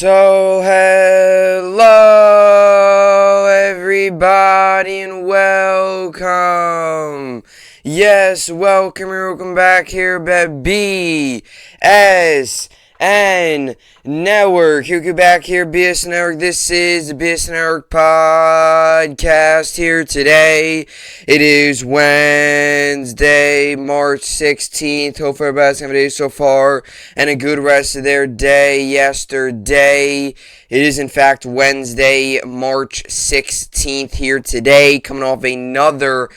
So, hello everybody and welcome. Yes, welcome back here at BSN Network. Huku back here, BSN Network. This is the BSN Network podcast here today. It is Wednesday, March 16th. Hopefully everybody's having a day so far and a good rest of their day yesterday. It is, in fact, Wednesday, March 16th here today, coming off another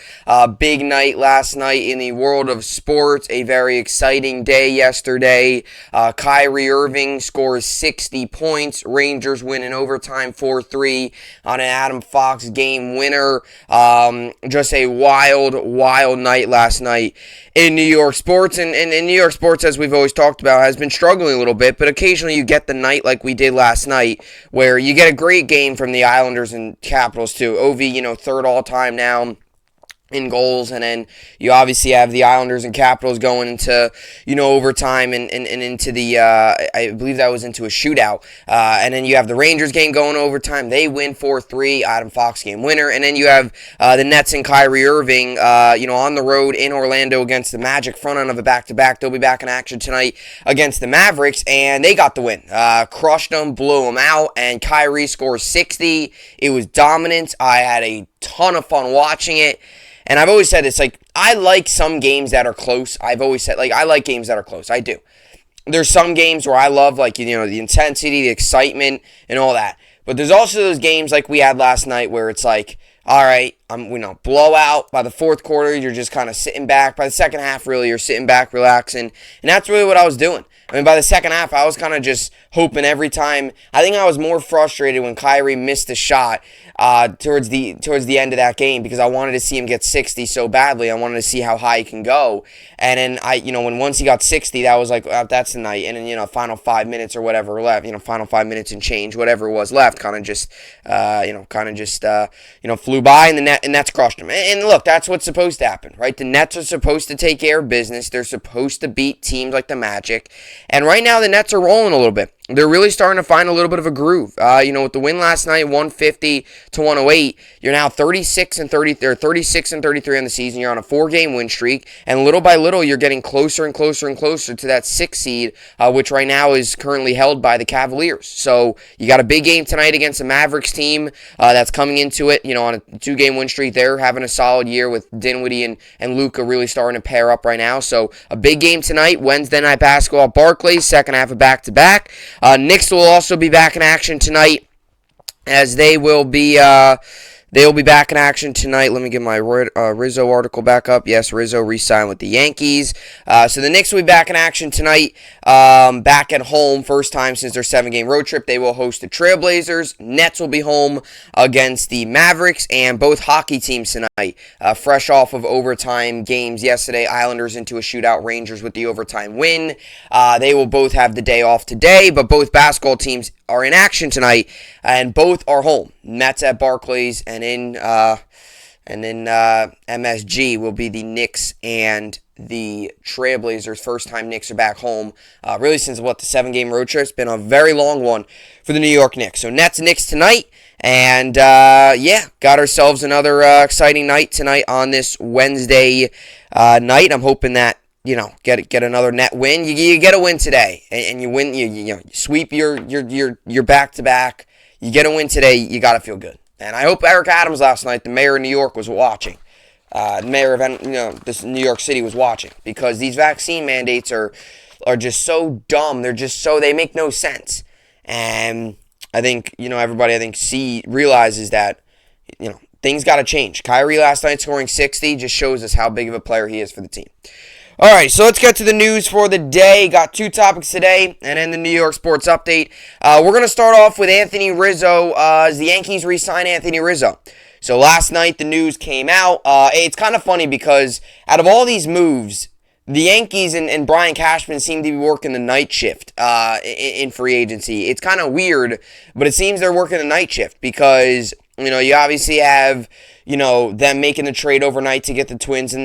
big night last night in the world of sports. A very exciting day yesterday. Kyrie Irving scores 60 points. Rangers win in overtime 4-3 on an Adam Fox game winner. Just a wild night last night in New York sports. And in New York sports, as we've always talked about, has been struggling a little bit, but occasionally you get the night like we did last night, where you get a great game from the Islanders and Capitals too. Ovi, third all-time now in goals, and then you obviously have the Islanders and Capitals going into, overtime and into the, I believe that was into a shootout, and then you have the Rangers game going overtime. They win 4-3, Adam Fox game winner, and then you have the Nets and Kyrie Irving, on the road in Orlando against the Magic, front end of a back-to-back. They'll be back in action tonight against the Mavericks, and they got the win. Crushed them, blew them out, and Kyrie scores 60. It was dominance. I had a ton of fun watching it. And I've always said this, I like some games that are close. I've always said, I like games that are close. I do. There's some games where I love, the intensity, the excitement, and all that. But there's also those games like we had last night where it's all right, blowout. By the fourth quarter, you're just kind of sitting back. By the second half, really, you're sitting back, relaxing. And that's really what I was doing. By the second half, I was kind of just hoping every time. I think I was more frustrated when Kyrie missed a shot towards the end of that game, because I wanted to see him get 60 so badly. I wanted to see how high he can go. And then once he got 60, that was that's the night. And then final 5 minutes or whatever left. Final 5 minutes and change, whatever it was left, kind of just flew by, and the Nets crushed him. And look, that's what's supposed to happen, right? The Nets are supposed to take care of business. They're supposed to beat teams like the Magic. And right now, the Nets are rolling a little bit. They're really starting to find a little bit of a groove. With the win last night, 150-108, you're now 36 and 33 on the season. You're on a 4-game win streak, and little by little, you're getting closer and closer and closer to that 6th seed, which right now is currently held by the Cavaliers. So you got a big game tonight against the Mavericks team that's coming into it. On a 2-game win streak, they're having a solid year with Dinwiddie and Luka really starting to pair up right now. So a big game tonight, Wednesday night basketball at Barclays, second half of back-to-back. Knicks will also be back in action tonight, as they will be back in action tonight. Let me get my Rizzo article back up. Yes, Rizzo re-signed with the Yankees. So the Knicks will be back in action tonight, back at home, first time since their 7-game road trip. They will host the Trailblazers. Nets will be home against the Mavericks, and both hockey teams tonight, fresh off of overtime games yesterday. Islanders into a shootout, Rangers with the overtime win. They will both have the day off today, but both basketball teams are in action tonight, and both are home. Mets at Barclays, and in MSG will be the Knicks and the Trailblazers. First time Knicks are back home, really since the 7-game road trip. It's been a very long one for the New York Knicks. So Nets and Knicks tonight, and got ourselves another exciting night tonight on this Wednesday night. I'm hoping that get another net win. You get a win today, and you win. You sweep your back-to-back. You get a win today, you got to feel good. And I hope Eric Adams last night, the mayor of New York, was watching. The mayor of this New York City was watching, because these vaccine mandates are just so dumb. They make no sense. And I think everybody realizes that things got to change. Kyrie last night scoring 60 just shows us how big of a player he is for the team. All right, so let's get to the news for the day. Got 2 topics today, and then the New York sports update. We're going to start off with Anthony Rizzo, as the Yankees re-sign Anthony Rizzo. So last night the news came out. It's kind of funny because out of all these moves, the Yankees and Brian Cashman seem to be working the night shift in free agency. It's kind of weird, but it seems they're working the night shift because You obviously have, them making the trade overnight to get the Twins to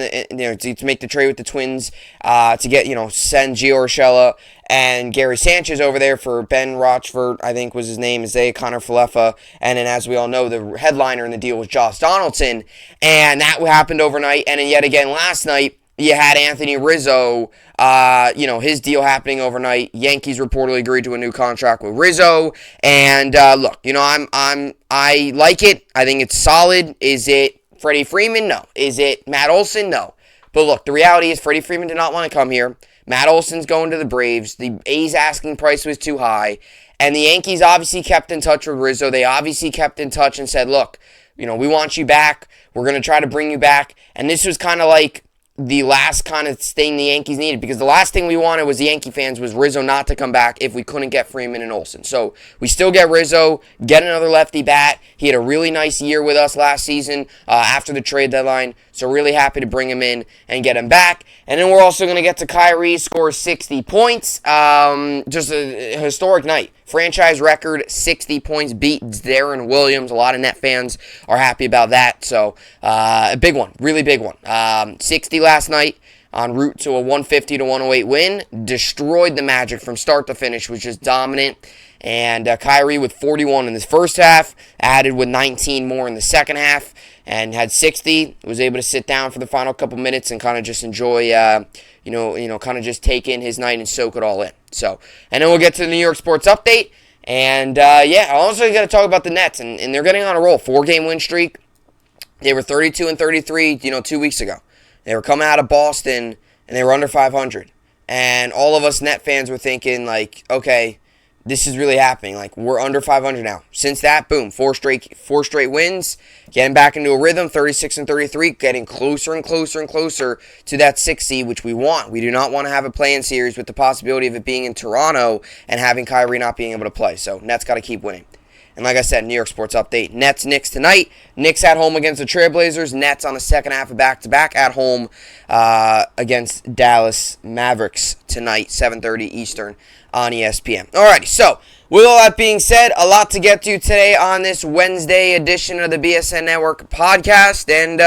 make the trade with the Twins, to get, send Gio Urshela and Gary Sanchez over there for Ben Rochford, I think was his name, Isaiah Connor-Falefa, and then as we all know, the headliner in the deal was Josh Donaldson, and that happened overnight, and then yet again last night, you had Anthony Rizzo, his deal happening overnight. Yankees reportedly agreed to a new contract with Rizzo. And look, I like it. I think it's solid. Is it Freddie Freeman? No. Is it Matt Olson? No. But look, the reality is Freddie Freeman did not want to come here. Matt Olson's going to the Braves. The A's asking price was too high. And the Yankees obviously kept in touch with Rizzo. They obviously kept in touch and said, look, we want you back. We're going to try to bring you back. And this was kind of like the last kind of thing the Yankees needed, because the last thing we wanted was the Yankee fans was Rizzo not to come back if we couldn't get Freeman and Olson. So we still get Rizzo, get another lefty bat. He had a really nice year with us last season after the trade deadline, so really happy to bring him in and get him back. And then we're also going to get to Kyrie, score 60 points. Just a historic night. Franchise record, 60 points, beat Darren Williams. A lot of Net fans are happy about that. So, a big one, really big one. 60 last night, en route to a 150-108 win. Destroyed the Magic from start to finish, was just dominant. And Kyrie with 41 in the first half, added with 19 more in the second half, and had 60. Was able to sit down for the final couple minutes and kind of just enjoy, kind of just take in his night and soak it all in. So, and then we'll get to the New York Sports Update. And, I also got to talk about the Nets, and they're getting on a roll. 4-game win streak. They were 32-33, 2 weeks ago. They were coming out of Boston, and they were under 500. And all of us Net fans were thinking, like, okay, this is really happening. Like, we're under 500 now. Since that, boom, four straight wins, getting back into a rhythm, 36-33, getting closer and closer and closer to that 6 seed, which we want. We do not want to have a play-in series with the possibility of it being in Toronto and having Kyrie not being able to play. So, Nets got to keep winning. And like I said, New York Sports Update. Nets, Knicks tonight. Knicks at home against the Trailblazers. Nets on the second half of back-to-back at home against Dallas Mavericks tonight, 7:30 Eastern on ESPN. Alrighty, so with all that being said, a lot to get to today on this Wednesday edition of the BSN Network podcast. And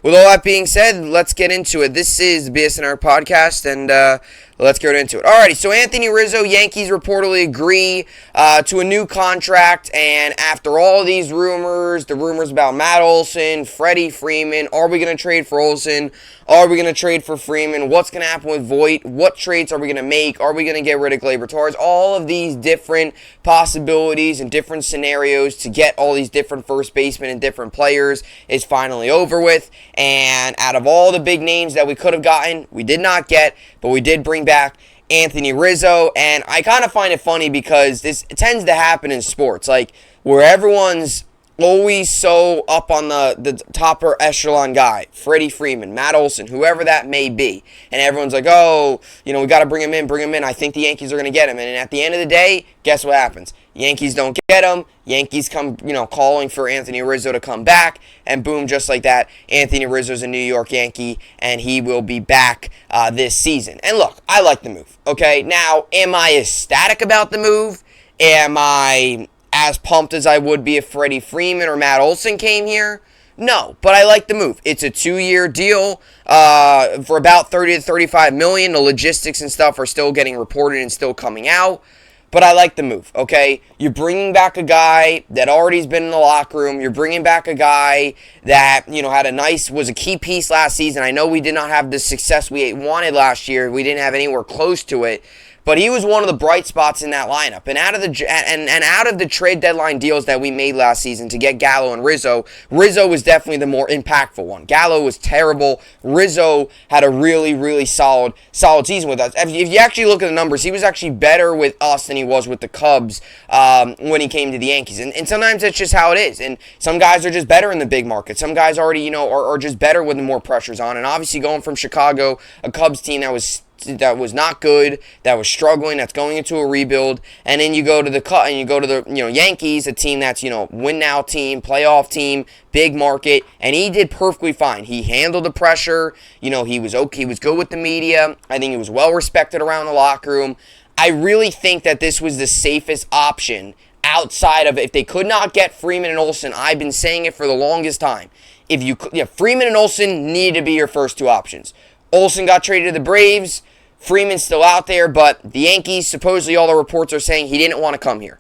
with all that being said, let's get into it. This is the BSN Network podcast, and let's get into it. Alrighty, so Anthony Rizzo, Yankees reportedly agree to a new contract, and after all these rumors, the rumors about Matt Olson, Freddie Freeman, are we going to trade for Olson? Are we going to trade for Freeman? What's going to happen with Voit? What trades are we going to make? Are we going to get rid of Gleyber Torres? All of these different possibilities and different scenarios to get all these different first basemen and different players is finally over with. And out of all the big names that we could have gotten, we did not get, but we did bring back Anthony Rizzo. And I kind of find it funny because this tends to happen in sports, like where everyone's always so up on the topper echelon guy, Freddie Freeman, Matt Olson, whoever that may be. And everyone's like, oh, we got to bring him in. I think the Yankees are going to get him. And at the end of the day, guess what happens? Yankees don't get him. Yankees come, calling for Anthony Rizzo to come back. And boom, just like that, Anthony Rizzo's a New York Yankee, and he will be back this season. And look, I like the move, okay? Now, am I ecstatic about the move? Am I as pumped as I would be if Freddie Freeman or Matt Olson came here? No, but I like the move. It's a 2-year deal for about $30 to $35 million. The logistics and stuff are still getting reported and still coming out, but I like the move, okay? You're bringing back a guy that already's been in the locker room. You're bringing back a guy that, was a key piece last season. I know we did not have the success we wanted last year. We didn't have anywhere close to it. But he was one of the bright spots in that lineup. And out of the trade deadline deals that we made last season to get Gallo and Rizzo was definitely the more impactful one. Gallo was terrible. Rizzo had a really, really solid season with us. If you actually look at the numbers, he was actually better with us than he was with the Cubs when he came to the Yankees. And sometimes that's just how it is. And some guys are just better in the big market. Some guys already, are just better when the more pressure's on. And obviously going from Chicago, a Cubs team that was not good, that was struggling, that's going into a rebuild, and then you go to the Yankees, a team that's win now team, playoff team, big market, and he did perfectly fine. He handled the pressure. He was okay. He was good with the media. I think he was well respected around the locker room. I really think that this was the safest option outside of, if they could not get Freeman and Olsen, I've been saying it for the longest time. Freeman and Olsen need to be your first two options. Olsen got traded to the Braves. Freeman's still out there, but the Yankees, supposedly all the reports are saying he didn't want to come here.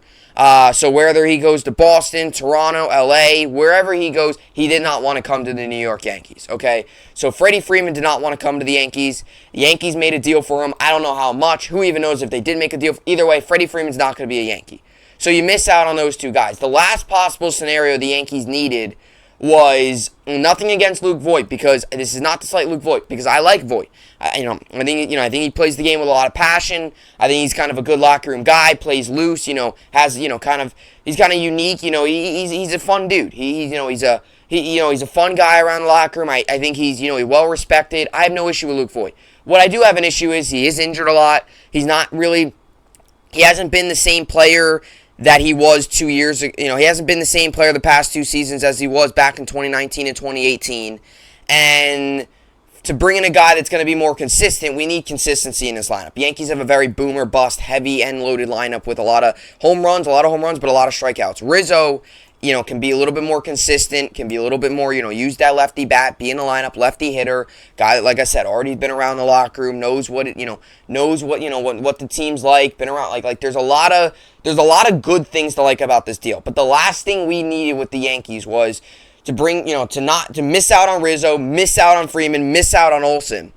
So whether he goes to Boston, Toronto, LA, wherever he goes, he did not want to come to the New York Yankees, okay? So Freddie Freeman did not want to come to the Yankees. The Yankees made a deal for him. I don't know how much. Who even knows if they did make a deal? Either way, Freddie Freeman's not going to be a Yankee. So you miss out on those two guys. The last possible scenario the Yankees needed was nothing against Luke Voit, because this is not to slight Luke Voit, because I like Voit. I think he plays the game with a lot of passion. I think he's kind of a good locker room guy, plays loose, he's kind of unique. He's a fun dude. He's a fun guy around the locker room. I think he's well respected. I have no issue with Luke Voit. What I do have an issue is he is injured a lot. He hasn't been the same player that he was 2 years ago. He hasn't been the same player the past two seasons as he was back in 2019 and 2018. And to bring in a guy that's going to be more consistent, we need consistency in this lineup. Yankees have a very boomer bust, heavy and loaded lineup with a lot of home runs, but a lot of strikeouts. Rizzo, can be a little bit more consistent, can be a little bit more, use that lefty bat, be in the lineup, lefty hitter, guy that, like I said, already been around the locker room, knows what the team's like, been around, like there's a lot of good things to like about this deal. But the last thing we needed with the Yankees was to bring, to miss out on Rizzo, miss out on Freeman, miss out on Olsen,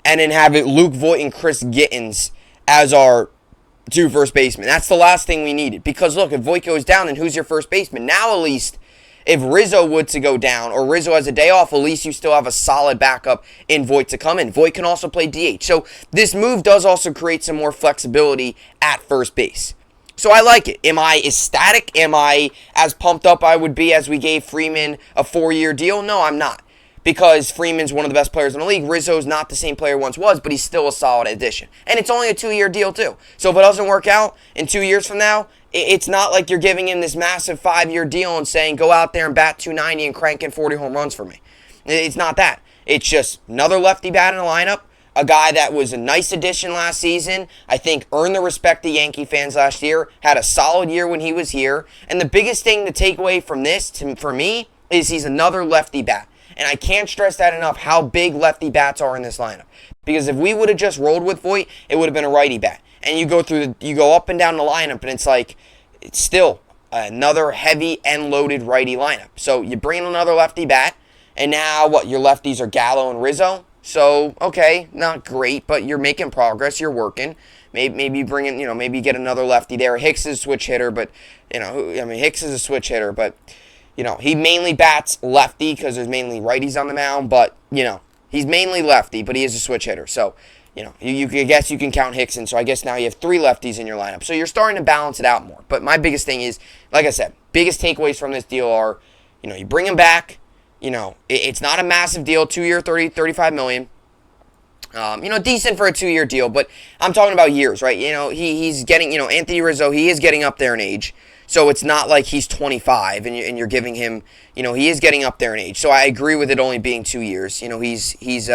and then have it Luke Voit and Chris Gittens as our two first basemen. That's the last thing we needed. Because look, if Voit goes down, then who's your first baseman? Now at least, if Rizzo would to go down, or Rizzo has a day off, at least you still have a solid backup in Voit to come in. Voit can also play DH. So this move does also create some more flexibility at first base. So I like it. Am I ecstatic? Am I as pumped up I would be as we gave Freeman a 4-year deal? No, I'm not. Because Freeman's one of the best players in the league. Rizzo's not the same player he once was, but he's still a solid addition. And it's only a 2-year deal, too. So if it doesn't work out in 2 years from now, it's not like you're giving him this massive 5-year deal and saying, go out there and bat 290 and crank in 40 home runs for me. It's not that. It's just another lefty bat in the lineup, a guy that was a nice addition last season, I think earned the respect of Yankee fans last year, had a solid year when he was here. And the biggest thing to take away from this, for me, is he's another lefty bat. And I can't stress that enough, how big lefty bats are in this lineup. Because if we would have just rolled with Voit, it would have been a righty bat. And you go up and down the lineup, and it's still another heavy and loaded righty lineup. So you bring in another lefty bat, and now your lefties are Gallo and Rizzo. So, okay, not great, but you're making progress, you're working. Maybe you bring in, maybe you get another lefty there. Hicks is a switch hitter, but, Hicks is a switch hitter, but he mainly bats lefty because there's mainly righties on the mound, but, he's mainly lefty, but he is a switch hitter. So, I guess you can count Hicks in, so I guess now you have 3 lefties in your lineup. So you're starting to balance it out more. But my biggest thing is, like I said, biggest takeaways from this deal are, you bring him back. It's not a massive deal, 2-year, $35 million. Decent for a 2-year deal, but I'm talking about years, right? He's getting, Anthony Rizzo, he is getting up there in age. So it's not like he's 25 and you're giving him, he is getting up there in age. So I agree with it only being 2 years. He's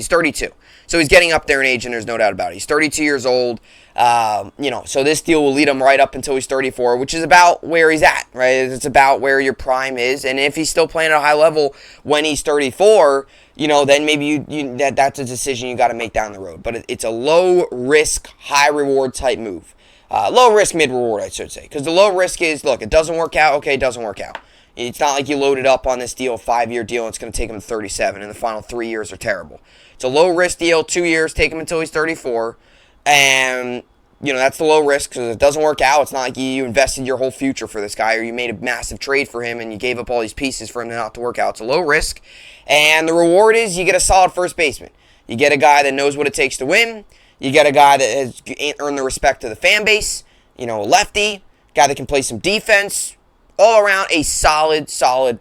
32. So he's getting up there in age, and there's no doubt about it. He's 32 years old. So this deal will lead him right up until he's 34, which is about where he's at, right? It's about where your prime is. And if he's still playing at a high level when he's 34, then maybe that's a decision you got to make down the road. But it's a low risk, high reward type move. Low risk, mid reward, I should say. Because the low risk is, look, it doesn't work out. Okay, it doesn't work out. It's not like you loaded up on this deal, 5-year deal, and it's going to take him to 37, and the final 3 years are terrible. It's a low risk deal, 2 years, take him until he's 34, and that's the low risk because it doesn't work out. It's not like you invested your whole future for this guy, or you made a massive trade for him and you gave up all these pieces for him not to work out. It's a low risk, and the reward is you get a solid first baseman. You get a guy that knows what it takes to win. You get a guy that has earned the respect of the fan base. A lefty, guy that can play some defense. All around a solid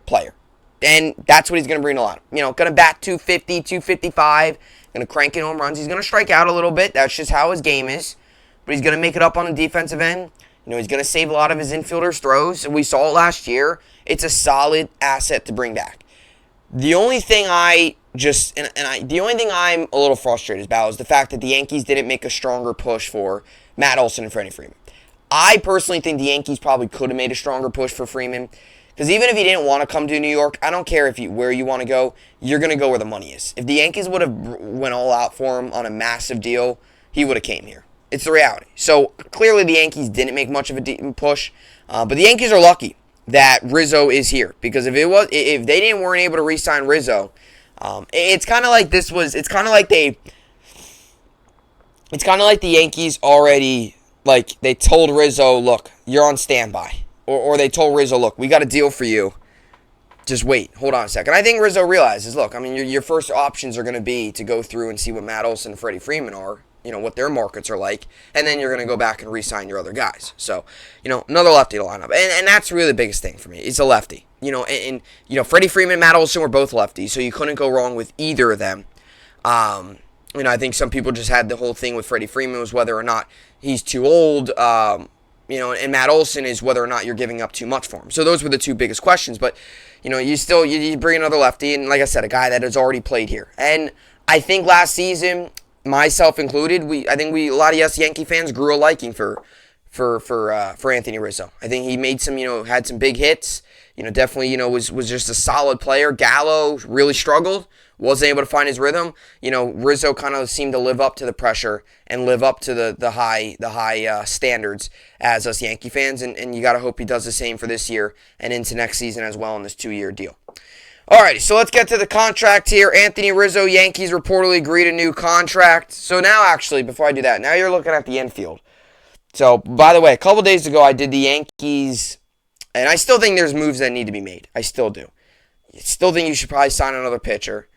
player. And that's what he's going to bring a lot. Going to bat 250, 255. Going to crank in home runs. He's going to strike out a little bit. That's just how his game is. But he's going to make it up on the defensive end. He's going to save a lot of his infielders' throws. And we saw it last year. It's a solid asset to bring back. The only thing I'm a little frustrated about is the fact that the Yankees didn't make a stronger push for Matt Olson and Freddie Freeman. I personally think the Yankees probably could have made a stronger push for Freeman. Because even if he didn't want to come to New York, I don't care where you want to go. You're going to go where the money is. If the Yankees would have went all out for him on a massive deal, he would have came here. It's the reality. So clearly the Yankees didn't make much of a push. But the Yankees are lucky that Rizzo is here. Because if they weren't able to re-sign Rizzo, it's kind of like the Yankees already, like, they told Rizzo, look, you're on standby. Or they told Rizzo, look, we got a deal for you. Just wait. Hold on a second. I think Rizzo realizes, look, I mean, your first options are going to be to go through and see what Donaldson and Freddie Freeman are, what their markets are like, and then you're going to go back and re-sign your other guys. So, another lefty to line up. And that's really the biggest thing for me. It's a lefty. And Freddie Freeman and Donaldson were both lefties, so you couldn't go wrong with either of them. I think some people just had the whole thing with Freddie Freeman was whether or not he's too old, and Matt Olson is whether or not you're giving up too much for him. So those were the two biggest questions. But, you bring another lefty, and like I said, a guy that has already played here. And I think last season, myself included, a lot of us Yankee fans grew a liking for Anthony Rizzo. I think he made some, had some big hits. Definitely, was just a solid player. Gallo really struggled. Wasn't able to find his rhythm. Rizzo kind of seemed to live up to the pressure and live up to the high standards as us Yankee fans, and you got to hope he does the same for this year and into next season as well in this 2-year deal. Alrighty, so let's get to the contract here. Anthony Rizzo, Yankees reportedly agreed a new contract. So now, actually, before I do that, now you're looking at the infield. So, by the way, a couple days ago, I did the Yankees, and I still think there's moves that need to be made. I still do. I still think you should probably sign another pitcher.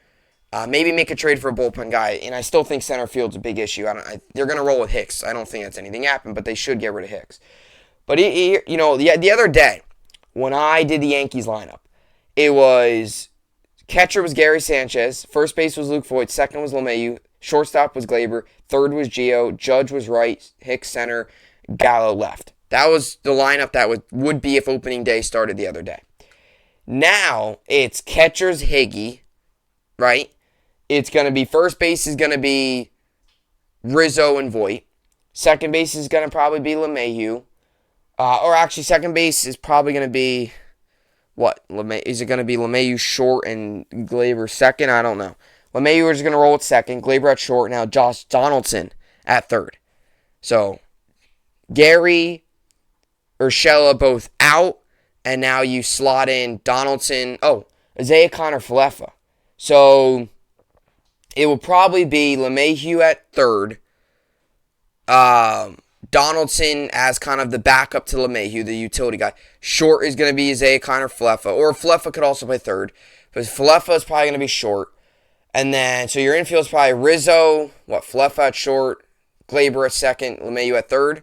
Maybe make a trade for a bullpen guy, and I still think center field's a big issue. They're going to roll with Hicks. I don't think that's anything happened, but they should get rid of Hicks. But, the other day, when I did the Yankees lineup, it was catcher was Gary Sanchez, first base was Luke Voigt, second was LeMahieu, shortstop was Glaber, third was Gio, Judge was right, Hicks center, Gallo left. That was the lineup that would be if opening day started the other day. Now, it's catcher's Higgy, right? It's going to be, first base is going to be Rizzo and Voit. Second base is going to probably be LeMahieu. Or actually, second base is probably going to be, what? Is it going to be LeMahieu short and Glaber second? I don't know. LeMahieu is going to roll at second. Glaber at short. Now, Josh Donaldson at third. So, Gary, Urshela both out. And now you slot in Donaldson. Oh, Isaiah Connor-Falefa. So, it will probably be LeMahieu at third. Donaldson as kind of the backup to LeMahieu, the utility guy. Short is going to be Isaiah Connor-Falefa. Or Falefa could also play third. But Falefa is probably going to be short. And then, so your infield is probably Rizzo, Falefa at short, Glaber at second, LeMahieu at third.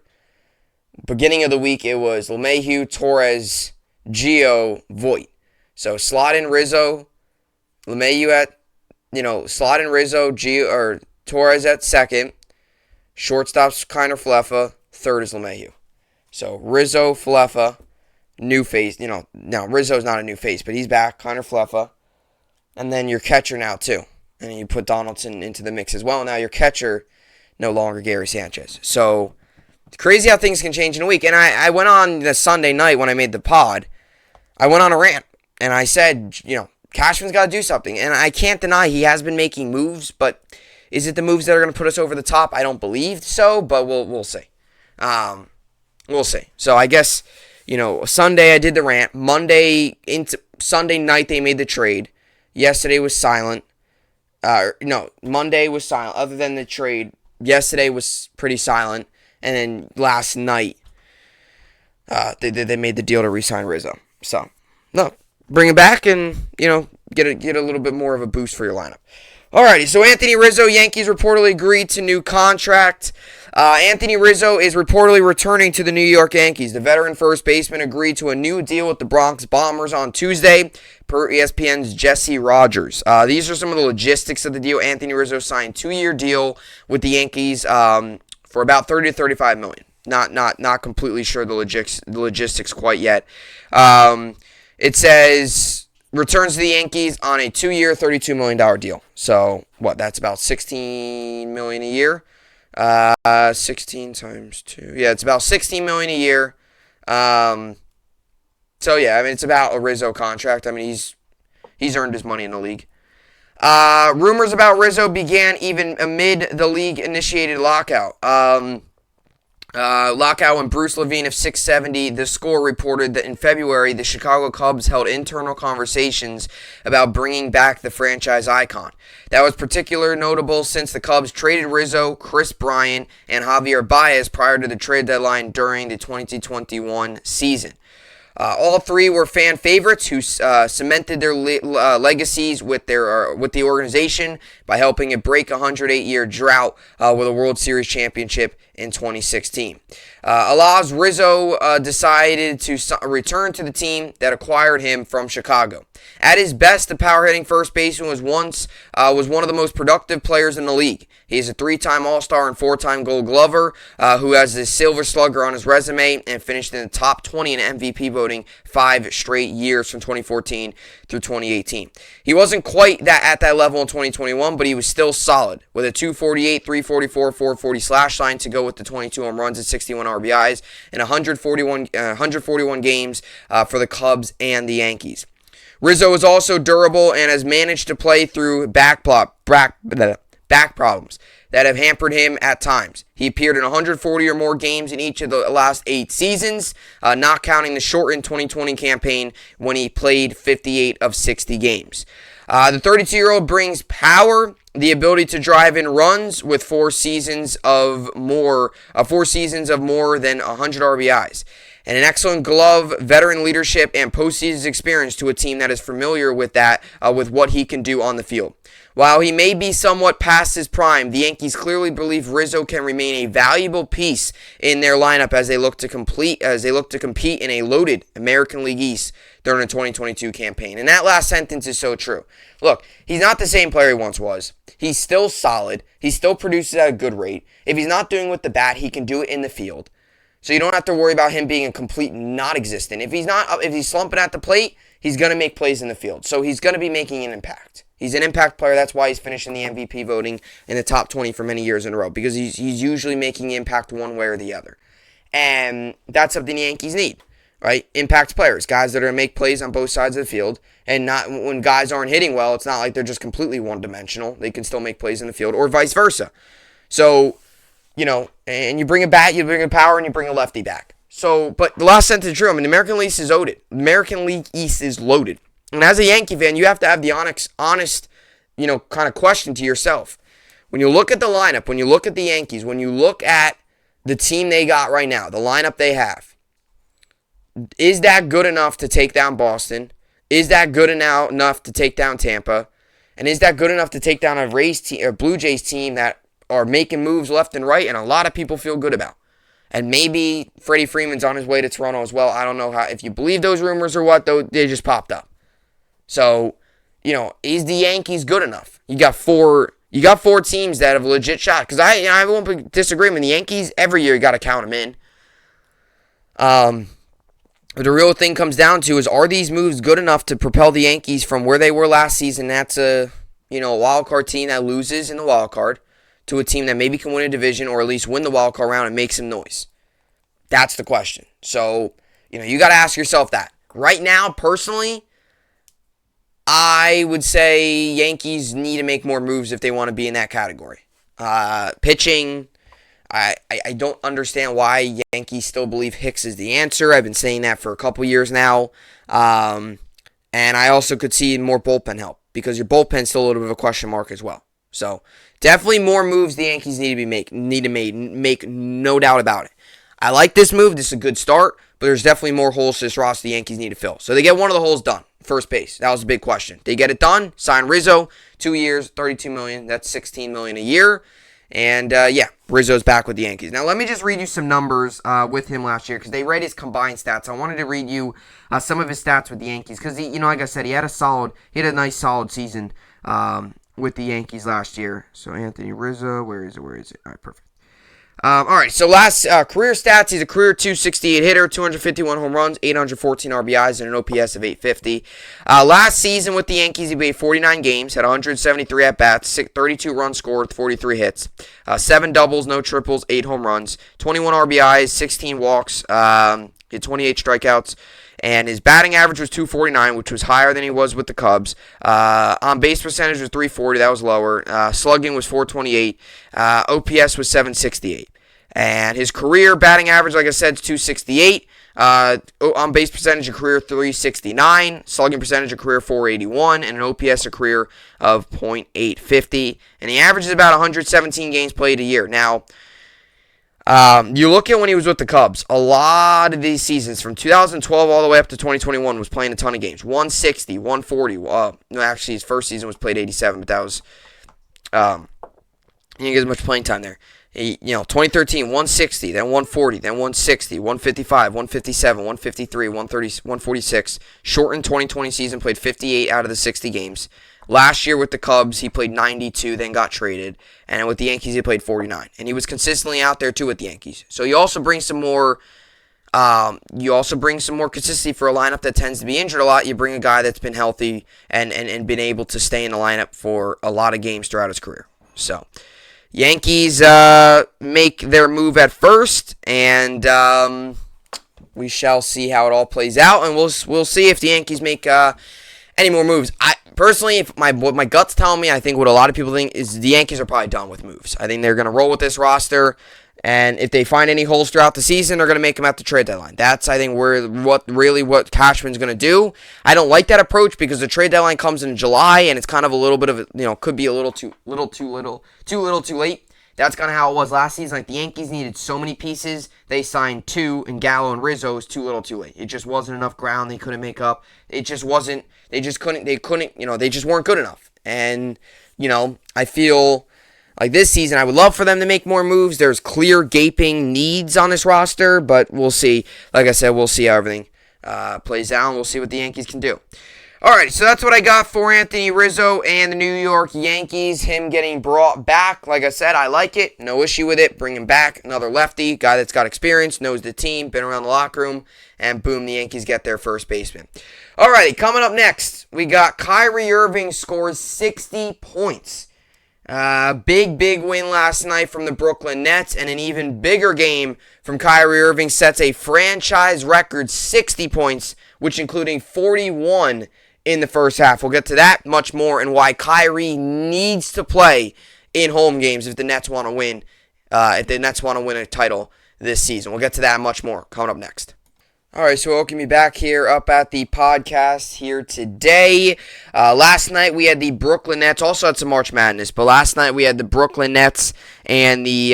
Beginning of the week, it was LeMahieu, Torres, Gio, Voit. So slot in Rizzo, LeMahieu at, slot in Rizzo, Gio, or Torres at second. Shortstop's Connor-Falefa, third is LeMahieu. So Rizzo, Falefa, new face. Now Rizzo's not a new face, but he's back, Connor-Falefa. And then your catcher now, too. And you put Donaldson into the mix as well. Now your catcher, no longer Gary Sanchez. So, crazy how things can change in a week. And I went on the Sunday night when I made the pod. I went on a rant. And I said, Cashman's got to do something. And I can't deny he has been making moves. But is it the moves that are going to put us over the top? I don't believe so. But we'll see. We'll see. So, I guess, Sunday I did the rant. Monday into Sunday night they made the trade. Yesterday was silent. Monday was silent. Other than the trade, yesterday was pretty silent. And then last night, they made the deal to re-sign Rizzo. So, no, bring him back and, get a little bit more of a boost for your lineup. Alrighty, so Anthony Rizzo, Yankees reportedly agreed to new contract. Anthony Rizzo is reportedly returning to the New York Yankees. The veteran first baseman agreed to a new deal with the Bronx Bombers on Tuesday, per ESPN's Jesse Rogers. These are some of the logistics of the deal. Anthony Rizzo signed a 2-year deal with the Yankees for about $30 to $35 million. Not completely sure the logistics quite yet. It says returns to the Yankees on a 2-year, $32 million deal. So, that's about $16 million a year. 16 times 2. Yeah, it's about $16 million a year. So yeah, I mean it's about a Rizzo contract. I mean he's earned his money in the league. Rumors about Rizzo began even amid the league-initiated lockout. Lockout when Bruce Levine of 670, The Score, reported that in February, the Chicago Cubs held internal conversations about bringing back the franchise icon. That was particularly notable since the Cubs traded Rizzo, Chris Bryant, and Javier Baez prior to the trade deadline during the 2021 season. All three were fan favorites who cemented their legacies with the organization by helping it break a 108-year drought with a World Series championship in 2016. Alas, Rizzo decided to return to the team that acquired him from Chicago. At his best, the power-hitting first baseman was one of the most productive players in the league. He is a 3-time All-Star and 4-time Gold Glover who has the Silver Slugger on his resume and finished in the top 20 in MVP voting 5 straight years from 2014 through 2018. He wasn't quite at that level in 2021, but he was still solid with a 248, 344, 440 slash line to go with the 22 home runs and 61 RBIs and 141 games for the Cubs and the Yankees. Rizzo is also durable and has managed to play through back problems that have hampered him at times. He appeared in 140 or more games in each of the last 8 seasons, not counting the shortened 2020 campaign when he played 58 of 60 games. The 32-year-old brings power, the ability to drive in runs with 4 seasons of more than 100 RBIs, and an excellent glove, veteran leadership, and postseason experience to a team that is familiar with that, with what he can do on the field. While he may be somewhat past his prime, the Yankees clearly believe Rizzo can remain a valuable piece in their lineup as they look to compete in a loaded American League East during the 2022 campaign. And that last sentence is so true. Look, he's not the same player he once was. He's still solid. He still produces at a good rate. If he's not doing it with the bat, he can do it in the field. So you don't have to worry about him being a complete non-existent. If he's slumping at the plate, he's going to make plays in the field. So he's going to be making an impact. He's an impact player. That's why he's finishing the MVP voting in the top 20 for many years in a row, because he's usually making impact one way or the other. And that's something the Yankees need, right? Impact players, guys that are going to make plays on both sides of the field. And not when guys aren't hitting well, it's not like they're just completely one-dimensional. They can still make plays in the field, or vice versa. So, and you bring a bat, you bring a power, and you bring a lefty back. So, but the last sentence is true. I mean, the American League East is loaded. The American League East is loaded. And as a Yankee fan, you have to have the honest, kind of question to yourself. When you look at the lineup, when you look at the Yankees, when you look at the team they got right now, the lineup they have, is that good enough to take down Boston? Is that good enough to take down Tampa? And is that good enough to take down a Blue Jays team that are making moves left and right and a lot of people feel good about? And maybe Freddie Freeman's on his way to Toronto as well. I don't know if you believe those rumors or what, though they just popped up. So, is the Yankees good enough? You got four teams that have a legit shot. Because I won't disagree with the Yankees. Every year you got to count them in. But the real thing comes down to is, are these moves good enough to propel the Yankees from where they were last season? That's a wild card team that loses in the wild card to a team that maybe can win a division or at least win the wild card round and make some noise. That's the question. So, you got to ask yourself that. Right now, personally, I would say Yankees need to make more moves if they want to be in that category. Pitching, I don't understand why Yankees still believe Hicks is the answer. I've been saying that for a couple years now. And I also could see more bullpen help because your bullpen's still a little bit of a question mark as well. So definitely more moves the Yankees need to make no doubt about it. I like this move. This is a good start, but there's definitely more holes to this roster the Yankees need to fill. So they get one of the holes done. First base. That was a big question. They get it done. Sign Rizzo. 2 years, $32 million. That's $16 million a year. And, Rizzo's back with the Yankees. Now, let me just read you some numbers with him last year because they read his combined stats. I wanted to read you some of his stats with the Yankees because, like I said, he had a nice, solid season with the Yankees last year. So, Anthony Rizzo, where is it? All right, perfect. All right, so last career stats, he's a career 268 hitter, 251 home runs, 814 RBIs, and an OPS of 850. Last season with the Yankees, he played 49 games, had 173 at-bats, 32 runs scored, 43 hits, 7 doubles, no triples, 8 home runs, 21 RBIs, 16 walks, he had 28 strikeouts. And his batting average was 249, which was higher than he was with the Cubs. On base percentage was 340, that was lower. Slugging was 428. OPS was 768. And his career batting average, like I said, is 268. On base percentage, a career 369. Slugging percentage, a career 481. And an OPS, a career of .850. And he averages about 117 games played a year. Now, you look at when he was with the Cubs, a lot of these seasons, from 2012 all the way up to 2021, was playing a ton of games. 160, 140. No, actually, his first season was played 87, but that was, he didn't get as much playing time there. 2013, 160, then 140, then 160, 155, 157, 153, 130, 146. Shortened 2020 season, played 58 out of the 60 games. Last year with the Cubs, he played 92, then got traded. And with the Yankees, he played 49. And he was consistently out there, too, with the Yankees. So you also bring some more consistency for a lineup that tends to be injured a lot. You bring a guy that's been healthy and been able to stay in the lineup for a lot of games throughout his career. So, Yankees make their move at first, and we shall see how it all plays out. And we'll see if the Yankees make any more moves. Personally, if what my gut's telling me, I think what a lot of people think is the Yankees are probably done with moves. I think they're going to roll with this roster, and if they find any holes throughout the season, they're going to make them at the trade deadline. That's, I think, what Cashman's going to do. I don't like that approach because the trade deadline comes in July, and it's kind of a little bit of could be a little too late. That's kind of how it was last season. Like, the Yankees needed so many pieces. They signed 2, and Gallo and Rizzo was too little too late. It just wasn't enough ground they couldn't make up. It just wasn't. They just couldn't, they just weren't good enough. And, I feel like this season I would love for them to make more moves. There's clear gaping needs on this roster, but we'll see. Like I said, we'll see how everything plays out, and we'll see what the Yankees can do. Alright, so that's what I got for Anthony Rizzo and the New York Yankees. Him getting brought back. Like I said, I like it. No issue with it. Bring him back. Another lefty. Guy that's got experience, knows the team, been around the locker room. And boom, the Yankees get their first baseman. Alrighty, coming up next, we got Kyrie Irving scores 60 points. Big win last night from the Brooklyn Nets, and an even bigger game from Kyrie Irving sets a franchise record 60 points, which including 41 in the first half. We'll get to that much more and why Kyrie needs to play in home games if the Nets want to win. If the Nets want to win a title this season. We'll get to that much more coming up next. Alright, so welcome you back here up at the podcast here today. Last night we had the Brooklyn Nets, also had some March Madness, but last night we had the Brooklyn Nets and the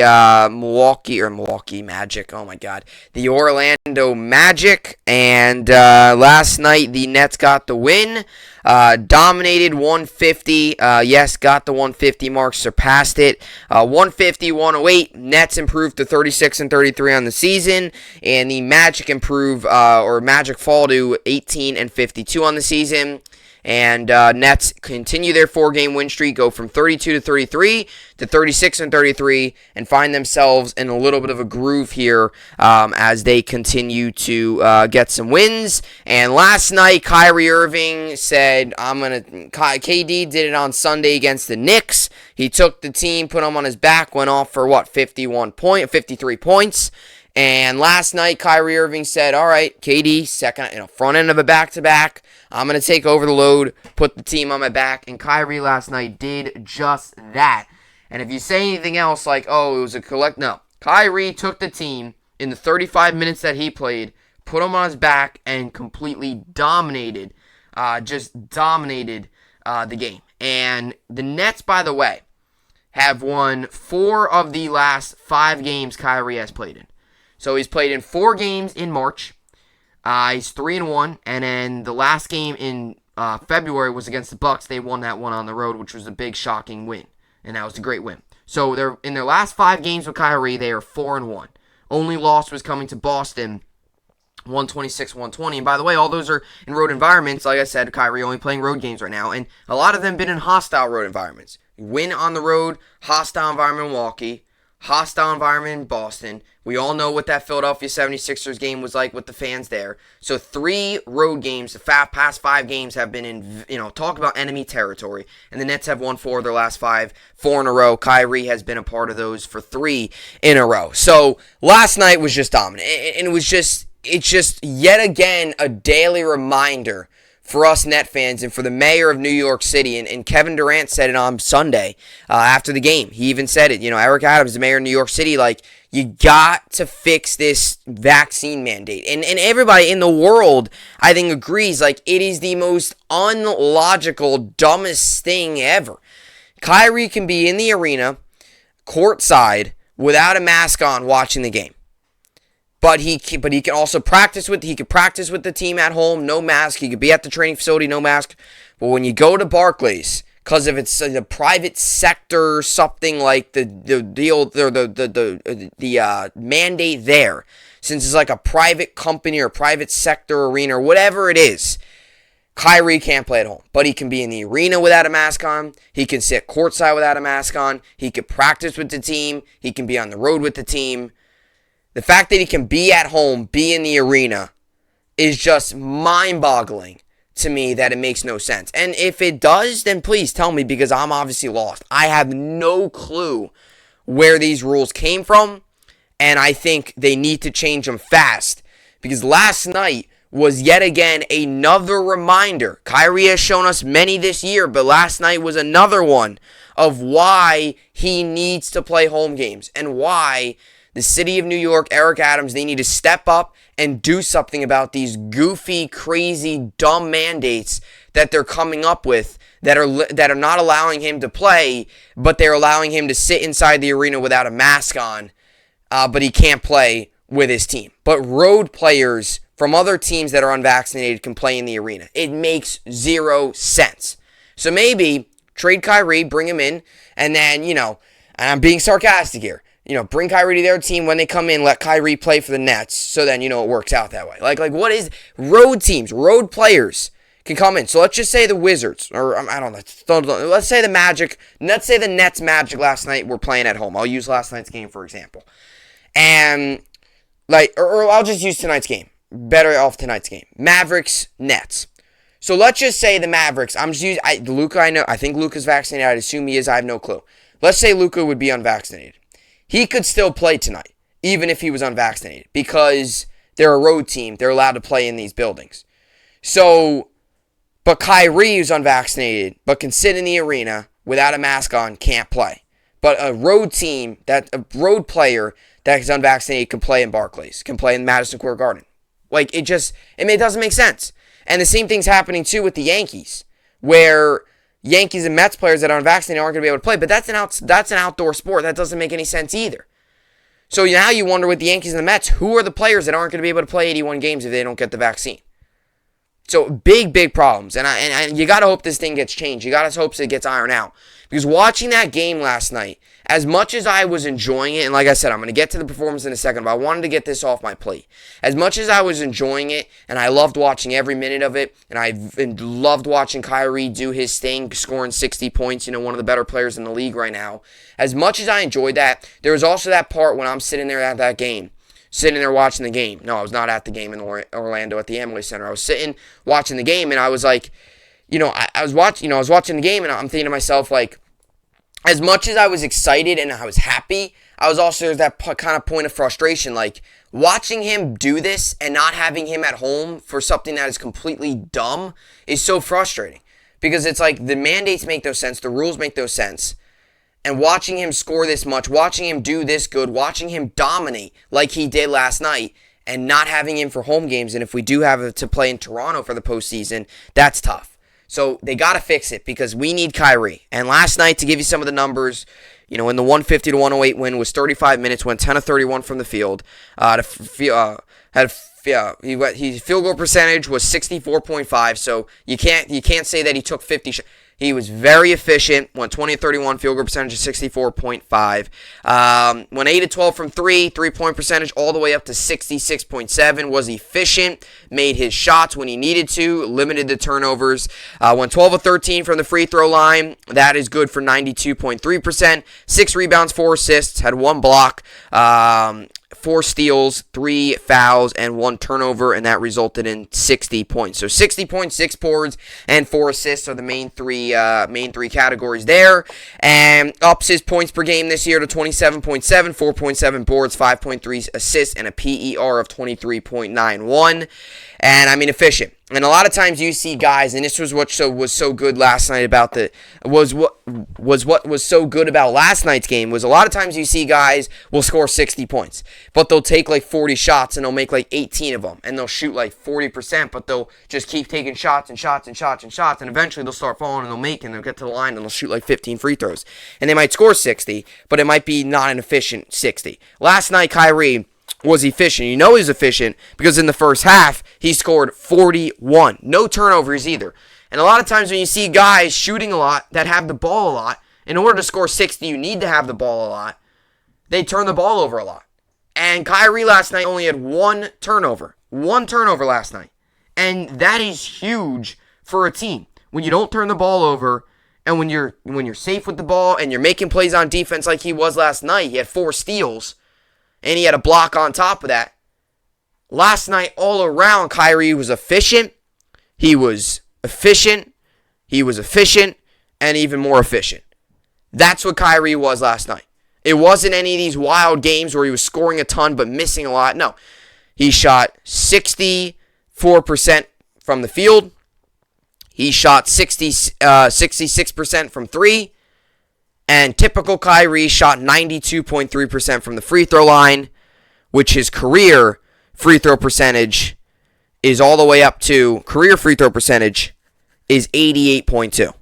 Milwaukee Magic, oh my god, the Orlando Magic, and last night the Nets got the win, dominated 150, got the 150 mark, surpassed it, 150-108, Nets improved to 36-33 on the season, and the Magic Magic fall to 18-52 on the season. And Nets continue their 4-game win streak, go from 32-33 to 36-33, and find themselves in a little bit of a groove here as they continue to get some wins. And last night, Kyrie Irving said, KD did it on Sunday against the Knicks. He took the team, put them on his back, went off for 53 points. And last night, Kyrie Irving said, all right, KD, front end of a back-to-back. I'm going to take over the load, put the team on my back. And Kyrie last night did just that. And if you say anything else like, oh, it was no. Kyrie took the team in the 35 minutes that he played, put him on his back, and completely dominated the game. And the Nets, by the way, have won 4 of the last 5 games Kyrie has played in. So he's played in 4 games in March. He's 3-1, and then the last game in February was against the Bucks. They won that one on the road, which was a big, shocking win, and that was a great win. So they're in their last 5 games with Kyrie, they are 4-1. Only loss was coming to Boston, 126-120. And by the way, all those are in road environments. Like I said, Kyrie only playing road games right now, and a lot of them been in hostile road environments. Win on the road, hostile environment in Milwaukee. hostile environment in Boston. We all know what that Philadelphia 76ers game was like with the fans there. So 3 road games, the past 5 games have been in, talk about enemy territory. And the Nets have won 4 of their last 5, 4 in a row. Kyrie has been a part of those for 3 in a row. So last night was just dominant. And it's just yet again a daily reminder for us Net fans and for the mayor of New York City. And Kevin Durant said it on Sunday after the game. He even said it. Eric Adams, the mayor of New York City, you got to fix this vaccine mandate. And everybody in the world, I think, agrees, it is the most unlogical, dumbest thing ever. Kyrie can be in the arena, courtside, without a mask on, watching the game. But he can also practice with the team at home, no mask. He could be at the training facility, no mask. But when you go to Barclays, because if it's the private sector, something like the deal, the mandate there, since it's like a private company or private sector arena or whatever it is, Kyrie can't play at home. But he can be in the arena without a mask on. He can sit courtside without a mask on. He can practice with the team. He can be on the road with the team. The fact that he can be at home, be in the arena, is just mind-boggling to me that it makes no sense. And if it does, then please tell me, because I'm obviously lost. I have no clue where these rules came from, and I think they need to change them fast. Because last night was yet again another reminder. Kyrie has shown us many this year, but last night was another one of why he needs to play home games and why the city of New York, Eric Adams, they need to step up and do something about these goofy, crazy, dumb mandates that they're coming up with that are not allowing him to play, but they're allowing him to sit inside the arena without a mask on, but he can't play with his team. But road players from other teams that are unvaccinated can play in the arena. It makes 0 sense. So maybe trade Kyrie, bring him in, and then, and I'm being sarcastic here, bring Kyrie to their team when they come in, let Kyrie play for the Nets, so then, it works out that way. Like what is road teams, road players can come in. So let's just say the Wizards, or I don't know, let's say the Magic, let's say the Nets Magic last night were playing at home. I'll use last night's game, for example. And, or I'll just use tonight's game. Better off tonight's game. Mavericks, Nets. So let's just say the Mavericks, I'm just using, Luka, I think Luka's vaccinated, I'd assume he is, I have no clue. Let's say Luka would be unvaccinated. He could still play tonight, even if he was unvaccinated, because they're a road team. They're allowed to play in these buildings. So, but Kyrie, who's unvaccinated, but can sit in the arena without a mask on, can't play. But a road player that is unvaccinated can play in Barclays, can play in Madison Square Garden. It doesn't make sense. And the same thing's happening, too, with the Yankees, where Yankees and Mets players that are unvaccinated aren't going to be able to play, but that's an outdoor sport. That doesn't make any sense either. So now you wonder with the Yankees and the Mets, who are the players that aren't going to be able to play 81 games if they don't get the vaccine? So big problems, and you got to hope this thing gets changed. You got to hope it gets ironed out. Because watching that game last night, as much as I was enjoying it, and like I said, I'm going to get to the performance in a second, but I wanted to get this off my plate. As much as I was enjoying it, and I loved watching every minute of it, and I loved watching Kyrie do his thing, scoring 60 points, one of the better players in the league right now. As much as I enjoyed that, there was also that part when I'm sitting there at that game, sitting there watching the game. No, I was not at the game in Orlando at the Amway Center. I was sitting watching the game, and I was like, I was watching the game, and I'm thinking to myself, as much as I was excited and I was happy, I was also that kind of point of frustration. Watching him do this and not having him at home for something that is completely dumb is so frustrating. Because it's the mandates make no sense, the rules make no sense. And watching him score this much, watching him do this good, watching him dominate like he did last night, and not having him for home games, and if we do have to play in Toronto for the postseason, that's tough. So they got to fix it because we need Kyrie. And last night, to give you some of the numbers, in the 150-108 win, was 35 minutes, went 10 of 31 from the field. His field goal percentage was 64.5. So you can't say that he took 50 shots. He was very efficient, went 20-31, field goal percentage of 64.5. Went 8-12 from 3, three-point percentage all the way up to 66.7. Was efficient, made his shots when he needed to, limited the turnovers. Went 12-13 from the free throw line. That is good for 92.3%. 6 rebounds, 4 assists, had 1 block. 4 steals, 3 fouls, and 1 turnover, and that resulted in 60 points. So 60 points, 6 boards, and 4 assists are the main three categories there. And ups his points per game this year to 27.7, 4.7 boards, 5.3 assists, and a PER of 23.91. And I mean, efficient. And a lot of times you see guys, and this was what was so good last night about what was so good about last night's game was a lot of times you see guys will score 60 points, but they'll take like 40 shots and they'll make like 18 of them, and they'll shoot like 40%, but they'll just keep taking shots and shots and shots and shots, and eventually they'll start falling and they'll make, and they'll get to the line and they'll shoot like 15 free throws, and they might score 60, but it might be not an efficient 60. Last night, Kyrie was efficient. You know he was efficient because in the first half, he scored 41. No turnovers either. And a lot of times when you see guys shooting a lot that have the ball a lot, in order to score 60, you need to have the ball a lot. They turn the ball over a lot. And Kyrie last night only had 1 turnover. 1 turnover last night. And that is huge for a team. When you don't turn the ball over, and when you're safe with the ball and you're making plays on defense like he was last night, he had 4 steals. And he had a block on top of that. Last night, all around, Kyrie was efficient. He was efficient. He was efficient. And even more efficient. That's what Kyrie was last night. It wasn't any of these wild games where he was scoring a ton but missing a lot. No. He shot 64% from the field. He shot 66% from 3. And typical Kyrie shot 92.3% from the free throw line, which his career free throw percentage is all the way up to, career free throw percentage is 88.2.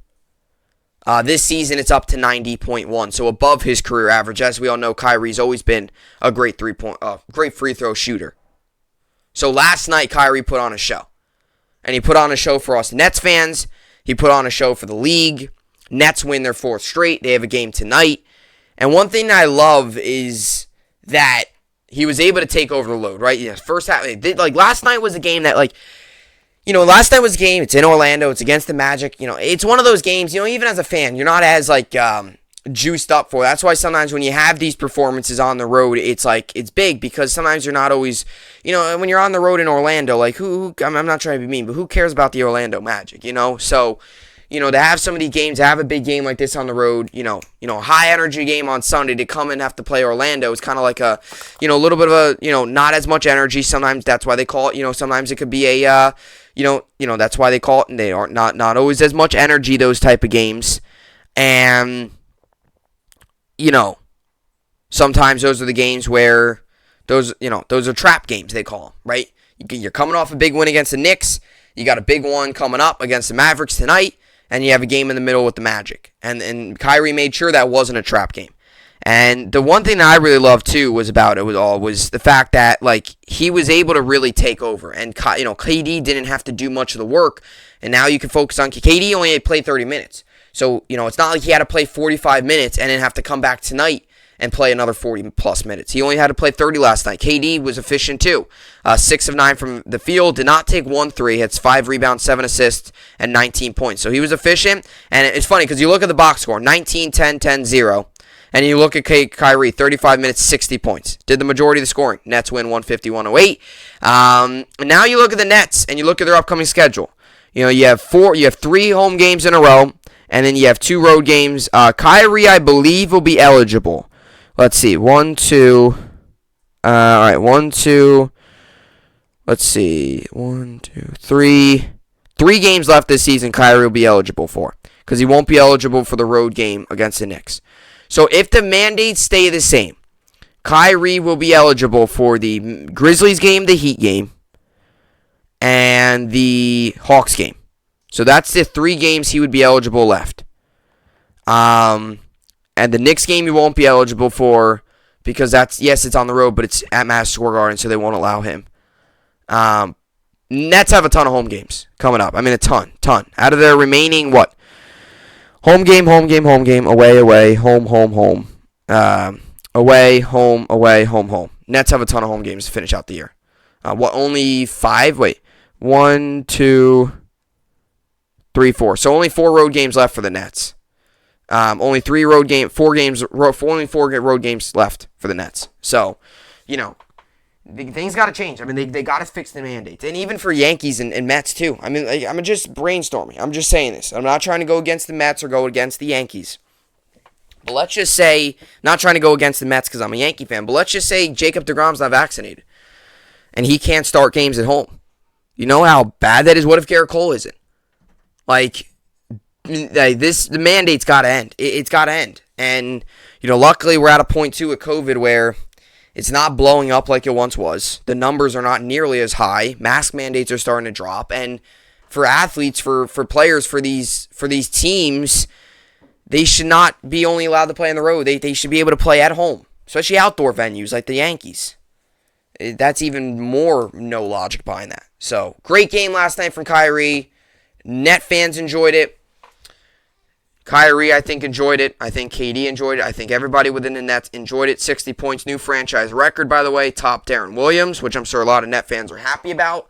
This season it's up to 90.1, so above his career average. As we all know, Kyrie's always been a great great free throw shooter. So last night, Kyrie put on a show. And he put on a show for us Nets fans. He put on a show for the league. Nets win their 4th straight. They have a game tonight. And one thing that I love is that he was able to take over the load, right? Yeah, first half, like last night was a game that, like, last night was a game. It's in Orlando. It's against the Magic. It's one of those games, even as a fan, you're not as, like, juiced up for. That's why sometimes when you have these performances on the road, it's like, it's big because sometimes you're not always, when you're on the road in Orlando, like, I'm not trying to be mean, but who cares about the Orlando Magic, So, to have some of these games, have a big game like this on the road, high energy game on Sunday to come and have to play Orlando is kind of like a, little bit of a, not as much energy. Sometimes that's why they call it, sometimes it could be a, that's why they call it, and they are not always as much energy, those type of games. And, sometimes those are the games where those are trap games, they call them, right? You're coming off a big win against the Knicks. You got a big one coming up against the Mavericks tonight. And you have a game in the middle with the Magic. And Kyrie made sure that wasn't a trap game. And the one thing that I really loved, too, was the fact that, like, he was able to really take over. And, KD didn't have to do much of the work. And now you can focus on KD only had played 30 minutes. So, it's not like he had to play 45 minutes and then have to come back tonight and play another 40-plus minutes. He only had to play 30 last night. KD was efficient, too. 6 of 9 from the field. Did not take 1 3. Had 5 rebounds, 7 assists, and 19 points. So he was efficient. And it's funny because you look at the box score, 19, 10, 10, 0. And you look at Kyrie, 35 minutes, 60 points. Did the majority of the scoring. Nets win 150-108. And now you look at the Nets, and you look at their upcoming schedule. You have 3 home games in a row, and then you have 2 road games. Kyrie, I believe, will be eligible. Let's see. 1, 2. All right. 1, 2. Let's see. 1, 2, 3. 3 games left this season Kyrie will be eligible for. Because he won't be eligible for the road game against the Knicks. So if the mandates stay the same, Kyrie will be eligible for the Grizzlies game, the Heat game, and the Hawks game. So that's the 3 games he would be eligible left. And the Knicks game he won't be eligible for because it's on the road, but it's at Madison Square Garden, so they won't allow him. Nets have a ton of home games coming up. I mean, a ton. Out of their remaining, Home game, home game, home game, away, away, home, home, home. Away, home, away, home, home. Nets have a ton of home games to finish out the year. Only 5? Wait. 1, 2, 3, 4. So only 4 road games left for the Nets. Only 4 road games left for the Nets. So, things got to change. I mean, they got to fix the mandates. And even for Yankees and Mets, too. I mean, I'm just brainstorming. I'm just saying this. I'm not trying to go against the Mets or go against the Yankees. But let's just say, not trying to go against the Mets because I'm a Yankee fan, but let's just say Jacob deGrom's not vaccinated. And he can't start games at home. You know how bad that is? What if Garrett Cole isn't? The mandate's got to end. It's got to end. And, luckily we're at a point, too, with COVID where it's not blowing up like it once was. The numbers are not nearly as high. Mask mandates are starting to drop. And for athletes, for players, for these teams, they should not be only allowed to play on the road. They should be able to play at home, especially outdoor venues like the Yankees. That's even more no logic behind that. So, great game last night from Kyrie. Net fans enjoyed it. Kyrie, I think, enjoyed it. I think KD enjoyed it. I think everybody within the Nets enjoyed it. 60 points, new franchise record, by the way. Top Darren Williams, which I'm sure a lot of Net fans are happy about.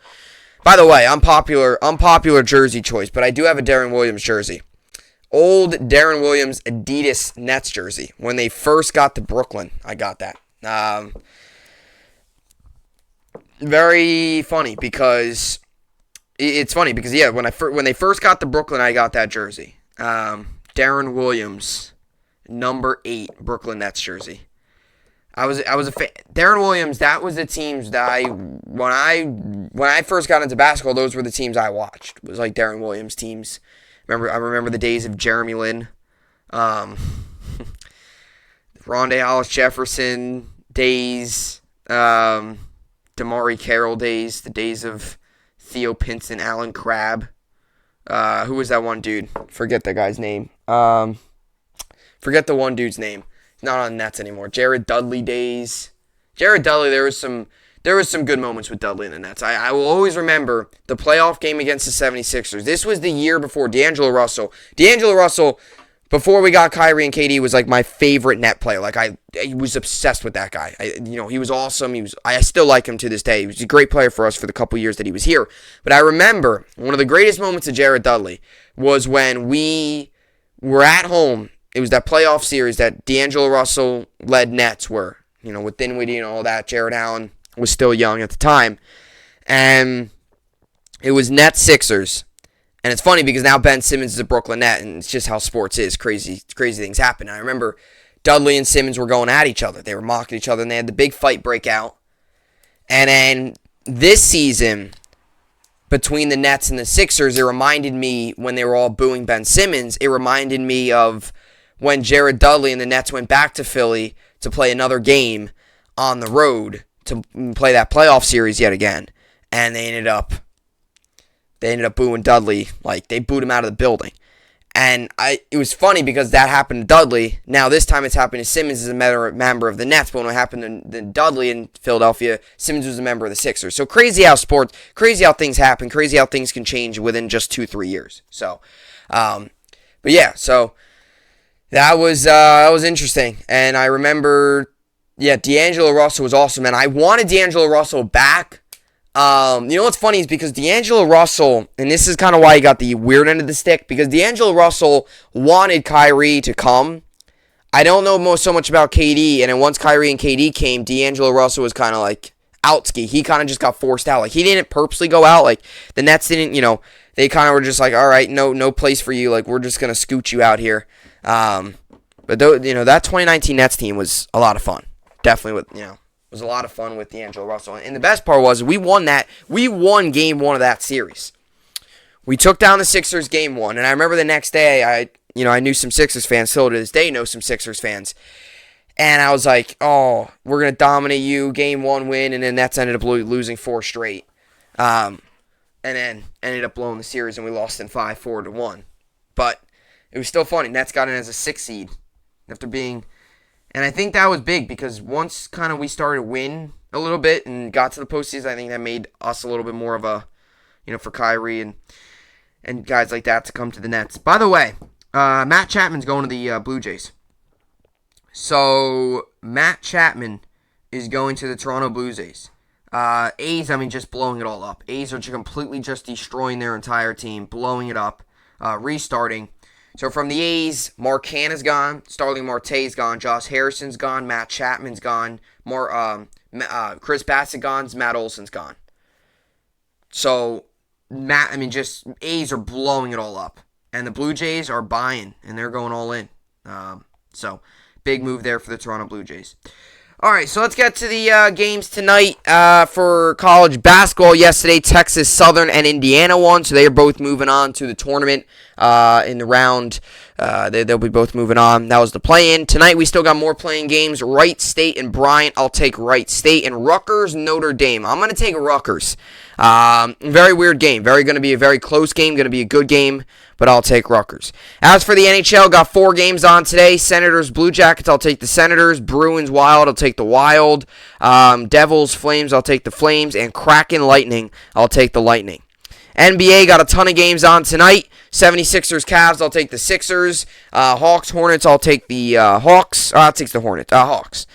By the way, unpopular jersey choice, but I do have a Darren Williams jersey. Old Darren Williams Adidas Nets jersey. When they first got to Brooklyn, I got that. Very funny because it's funny because when they first got to Brooklyn, I got that jersey. Darren Williams, number 8 Brooklyn Nets jersey. I was a fan. Darren Williams, that was the teams that when I first got into basketball, those were the teams I watched. It was like Darren Williams teams. I remember the days of Jeremy Lin, Rondé Hollis Jefferson days, DeMarre Carroll days, the days of Theo Pinson, Alan Crabb. Who was that one dude? Forget that guy's name. Forget the one dude's name. He's not on the Nets anymore. Jared Dudley days. Jared Dudley, there was some good moments with Dudley in the Nets. I will always remember the playoff game against the 76ers. This was the year before D'Angelo Russell. D'Angelo Russell, before we got Kyrie and KD, was like my favorite Net player. Like I was obsessed with that guy. He was awesome. I still like him to this day. He was a great player for us for the couple years that he was here. But I remember one of the greatest moments of Jared Dudley was when we were at home. It was that playoff series that D'Angelo Russell led Nets were, with Dinwiddie and all that. Jared Allen was still young at the time. And it was Nets Sixers. And it's funny because now Ben Simmons is a Brooklyn Net, and it's just how sports is. Crazy things happen. I remember Dudley and Simmons were going at each other. They were mocking each other, and they had the big fight break out. And then this season, between the Nets and the Sixers, it reminded me, when they were all booing Ben Simmons, it reminded me of when Jared Dudley and the Nets went back to Philly to play another game on the road to play that playoff series yet again. And they ended up booing Dudley. Like, they booed him out of the building. And it was funny because that happened to Dudley. Now this time it's happened to Simmons as a member of the Nets. But when it happened to Dudley in Philadelphia, Simmons was a member of the Sixers. So crazy how things happen. Crazy how things can change within just 2-3 years. So, but yeah, so that was interesting. And I remember, D'Angelo Russell was awesome. And I wanted D'Angelo Russell back. What's funny is because D'Angelo Russell, and this is kind of why he got the weird end of the stick, because D'Angelo Russell wanted Kyrie to come. I don't know so much about KD, and then once Kyrie and KD came, D'Angelo Russell was kind of like outski. He kind of just got forced out. Like, he didn't purposely go out. Like, the Nets didn't, they kind of were just like, all right, no place for you. Like, we're just going to scoot you out here. But, that 2019 Nets team was a lot of fun. Definitely was a lot of fun with D'Angelo Russell. And the best part was we won game 1 of that series. We took down the Sixers game 1. And I remember the next day, I knew some Sixers fans. Still to this day know some Sixers fans. And I was like, oh, we're going to dominate you. Game 1 win. And then Nets ended up losing 4 straight. And then ended up blowing the series. And we lost in 5, 4-1. But it was still funny. Nets got in as a 6 seed after being... And I think that was big because once kind of we started to win a little bit and got to the postseason, I think that made us a little bit more of a, for Kyrie and guys like that to come to the Nets. By the way, Matt Chapman's going to the Blue Jays. So, Matt Chapman is going to the Toronto Blue Jays. A's, just blowing it all up. A's are completely just destroying their entire team, blowing it up, restarting. So from the A's, Mark Hanna's gone, Starling Marte's gone, Josh Harrison's gone, Matt Chapman's gone, Chris Bassett gone, Matt Olson's gone. So, A's are blowing it all up. And the Blue Jays are buying, and they're going all in. So, big move there for the Toronto Blue Jays. All right, so let's get to the games tonight for college basketball. Yesterday, Texas Southern and Indiana won, so they are both moving on to the tournament in the round. They'll be both moving on. That was the play-in. Tonight, we still got more playing games. Wright State and Bryant. I'll take Wright State. And Rutgers, Notre Dame. I'm going to take Rutgers. Very weird game. Going to be a very close game. Going to be a good game, but I'll take Rutgers. As for the NHL, got 4 games on today. Senators, Blue Jackets, I'll take the Senators. Bruins, Wild, I'll take the Wild. Devils, Flames, I'll take the Flames. And Kraken, Lightning, I'll take the Lightning. NBA got a ton of games on tonight. 76ers, Cavs, I'll take the Sixers. Hawks, Hornets, I'll take the Hawks. I'll take the Hornets. Hawks.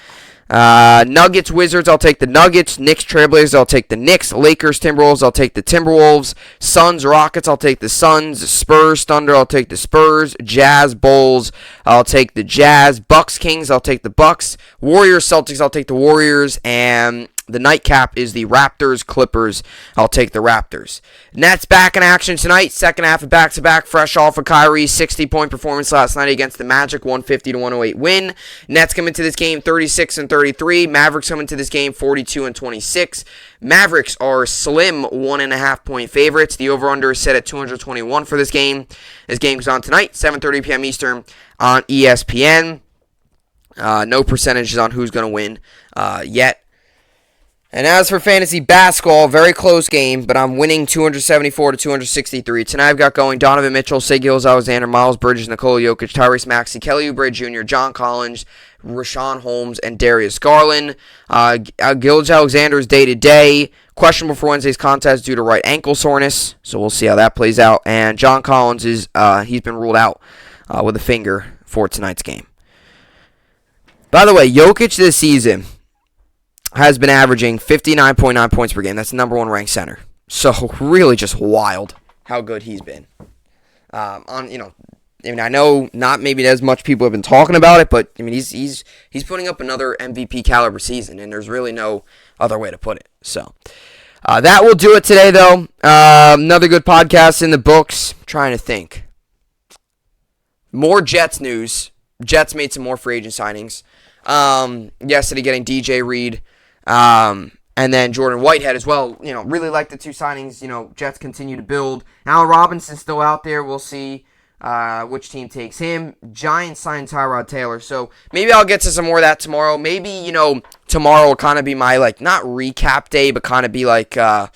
Nuggets, Wizards, I'll take the Nuggets. Knicks, Trailblazers, I'll take the Knicks. Lakers, Timberwolves, I'll take the Timberwolves. Suns, Rockets, I'll take the Suns. Spurs, Thunder, I'll take the Spurs. Jazz, Bulls, I'll take the Jazz. Bucks, Kings, I'll take the Bucks. Warriors, Celtics, I'll take the Warriors. And the nightcap is the Raptors, Clippers. I'll take the Raptors. Nets back in action tonight. Second half of back-to-back, fresh off of Kyrie's 60-point performance last night against the Magic, 150-108 win. Nets come into this game 36-33. Mavericks come into this game 42-26. Mavericks are slim 1.5-point favorites. The over-under is set at 221 for this game. This game goes on tonight, 7:30 p.m. Eastern on ESPN. No percentages on who's going to win yet. And as for fantasy basketball, very close game, but I'm winning 274-263. Tonight I've got going Donovan Mitchell, Sig Alexander, Miles Bridges, Nikola Jokic, Tyrese Maxey, Kelly Oubre Jr., John Collins, Rashawn Holmes, and Darius Garland. Gilgeous Alexander's day-to-day. Questionable for Wednesday's contest due to right ankle soreness, so we'll see how that plays out. And John Collins, he's been ruled out with a finger for tonight's game. By the way, Jokic this season has been averaging 59.9 points per game. That's the number 1 ranked center. So really just wild how good he's been. I know not maybe as much people have been talking about it, but he's putting up another MVP caliber season, and there's really no other way to put it. So that will do it today, though. Another good podcast in the books. I'm trying to think. More Jets news. Jets made some more free agent signings. Yesterday getting DJ Reed. And then Jordan Whitehead as well. Really like the 2 signings. Jets continue to build. Allen Robinson's still out there. We'll see which team takes him. Giants signed Tyrod Taylor. So maybe I'll get to some more of that tomorrow. Maybe, tomorrow will kind of be my, not recap day, but kind of be I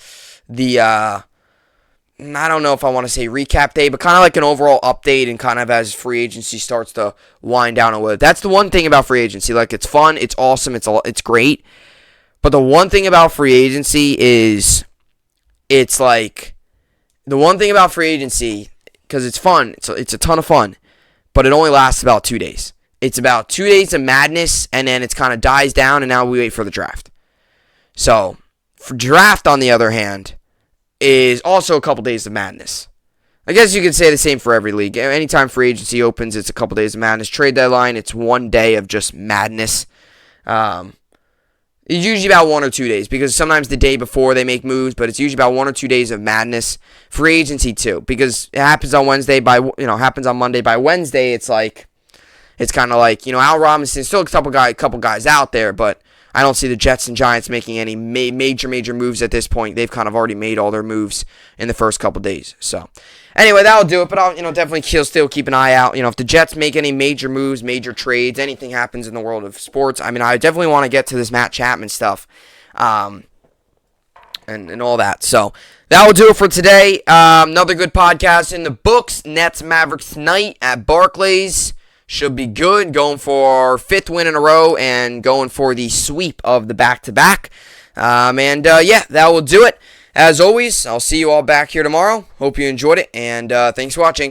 don't know if I want to say recap day, but kind of like an overall update and kind of as free agency starts to wind down a little. That's the one thing about free agency. It's fun. It's awesome. It's great. But the one thing about free agency is because it's fun, it's a ton of fun, but it only lasts about 2 days. It's about 2 days of madness, and then it kind of dies down, and now we wait for the draft. So, for draft, on the other hand, is also a couple days of madness. I guess you could say the same for every league. Anytime free agency opens, it's a couple days of madness. Trade deadline, it's 1 day of just madness. It's usually about 1 or 2 days because sometimes the day before they make moves, but it's usually about 1 or 2 days of madness. Free agency too, because it happens on Wednesday happens on Monday. By Wednesday, it's kind of like, Al Robinson, still a couple guys out there, but I don't see the Jets and Giants making any major moves at this point. They've kind of already made all their moves in the first couple days. So, anyway, that'll do it. But I'll definitely still keep an eye out. If the Jets make any major moves, major trades, anything happens in the world of sports. I definitely want to get to this Matt Chapman stuff, and all that. So that will do it for today. Another good podcast in the books. Nets Mavericks tonight at Barclays. Should be good, going for 5th win in a row and going for the sweep of the back-to-back. That will do it. As always, I'll see you all back here tomorrow. Hope you enjoyed it, and thanks for watching.